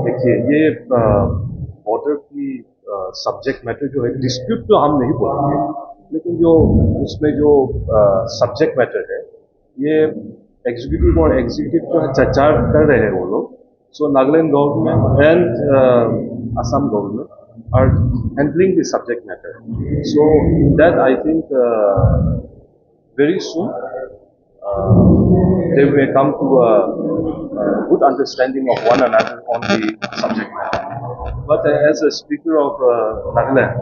देखिए ये बॉर्डर की सब्जेक्ट मैटर जो है डिस्प्यूट तो हम नहीं बोलेंगे, लेकिन जो उसमें जो सब्जेक्ट मैटर है ये एग्जीक्यूटिव और एग्जीक्यूटिव जो है चर्चा कर रहे हैं वो लोग. So Nagaland government and Assam government are handling the subject matter. So that I think very soon they may come to a good understanding of one another on the subject matter. But as a speaker of Nagaland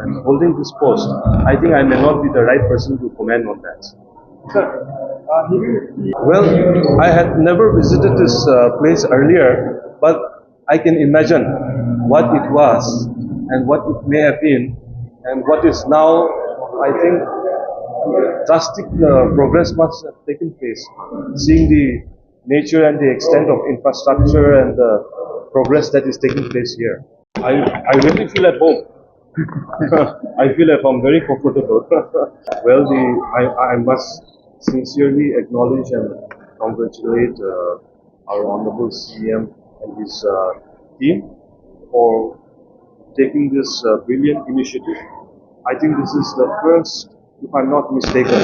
and holding this post, I think I may not be the right person to comment on that. Sir, Well, I had never visited this place earlier, but I can imagine what it was and what it may have been and what is now. I think drastic progress must have taken place, seeing the nature and the extent of infrastructure and the progress that is taking place here. I really feel at home. I feel at home, very comfortable. Well, I must sincerely acknowledge and congratulate our Honorable CM and his team for taking this brilliant initiative. I think this is the first, if I'm not mistaken,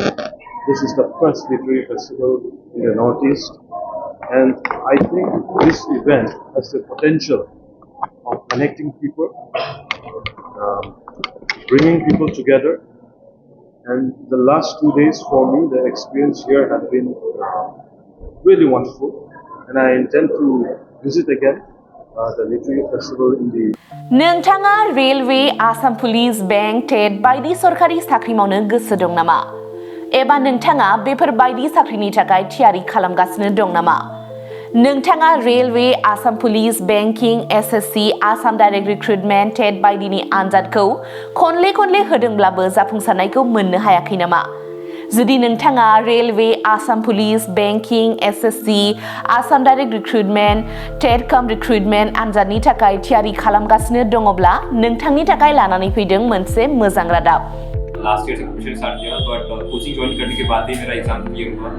this is the first literary festival in the Northeast, and I think this event has the potential of connecting people, bringing people together. And the last 2 days for me, the experience here has been really wonderful, and I intend to visit again the literary festival in the. नोंथाङा railway, Assam police, bank, TET बायदि सरकारि साख्रि मावनो गोसो दं नामा? एबा नोंथाङा बेफोर बायदि साख्रिनि थाखाय थियारि खालामगासिनो दं नामा? नोंथाङा railway, Assam police, banking, SSC, Assam direct recruitment, TET बायदिनि आनजादखौ खनले होदोंब्लाबो जाफुंसारनायखौ मोननो हायाखै नामा? जुदि नोंथाङा railway, Assam police, banking, SSC, Assam direct recruitment, TET cum recruitment आनजादनि थाखाय थियारि खालामगासिनो दङब्ला नोंथांनि थाखाय लानानै फैदों मोनसे मोजां रादाब. लास्ट ईयर से कोचिंग स्टार्ट किया, बट कोचिंग ज्वाइन करने के बाद ही मेरा एग्जाम क्लियर हुआ.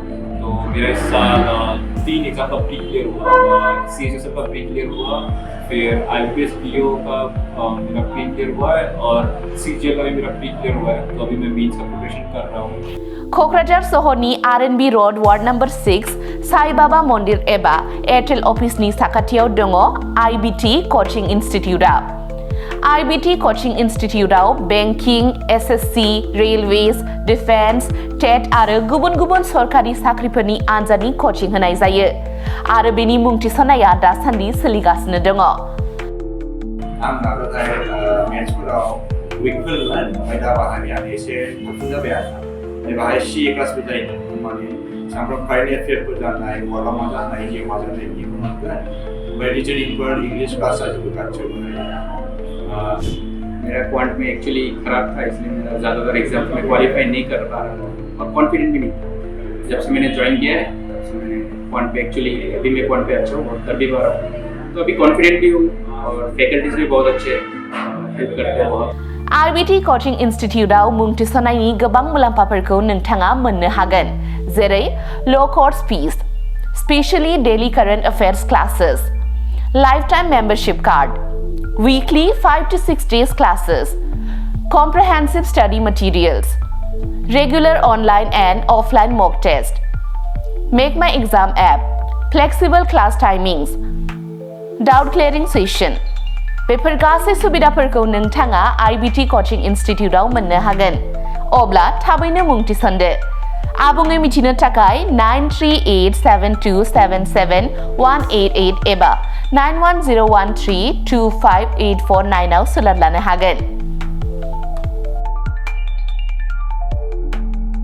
तो मेरा इस साल 3 एग्जाम का प्री क्लियर हुआ, सीएचएसएल का प्री क्लियर हुआ, फिर आईपीएस पीओ का मेरा प्री क्लियर हुआ है और सीजीएल का भी मेरा प्री क्लियर हुआ है. तो अभी मैं मेंस का प्रिपरेशन कर रहा हूँ. क'क्राझार सहरनि RNB road ward number 6 Sai Baba मन्दिर एबा एयारटेल अफिसनि साखाथियाव दङ आईबीटी कोचिं इनस्टिट्यूटआ. आईबीटी कोचिं इनस्टिट्यूटआव banking, SSC, railways, defence, TET आरो गुबुन सरकारि साख्रिफोरनि आनजादनि कोचिं होनाय जायो आरो बेनि मुं थिसननाया दासान्दि सोलिगासिनो दङ. आं नाजानाय मेथ्सफोराव उइकफोरमोन, ओमफ्राय दा बाहायनायानो एसे थाबसिन जाबाय आरो बाहाय सीए क्लासबो जायो, माने सामफ्राम कारेन्ट एफेयारफोर जानाय, वार्डआव मा जानाय, जिउ मा जानाय बेखौ मोनगोन. ओमफ्राय रिजनिंफोर, इंग्लिश क्लास जाजोबो गासैबो. मेरा क्वांट में एक्चुअली खराब था, इसलिए मेरा ज़्यादातर एग्जाम में क्वालिफाई नहीं कर पा रहा था और कॉन्फिडेंट भी नहीं था. जब से मैंने ज्वाइन किया है तब से मैंने क्वांट पे एक्चुअली अभी मैं क्वांट पे अच्छा हूँ और कर भी पा रहा हूँ. तो अभी कॉन्फिडेंट भी हूँ और फैकल्टीज भी बहुत अच्छे हेल्प करते हैं बहुत. आईबीटी कोचिं इनस्टिट्यूटआव मुं थिसननायनि गोबां मुलाम्फाफोरखौ नोंथाङा मोननो हागोन, जेरै ल' course fees, specially daily current affairs classes, lifetime membership card, weekly 5 to 6 days classes, comprehensive study materials, regular online and offline mock test, Make My Exam app, flexible class timings, doubt clearing session. Before गासै सुबिदाफोरखौ नोंथाङा IBT coaching इनस्टिट्यूटआव मोननो हागोन. अब्ला थाबैनो मुं थिसनदो. आबुङै मिथिनो थाखाय 9387277188 एबा 9101325849 आव सोलाद लानो हागोन.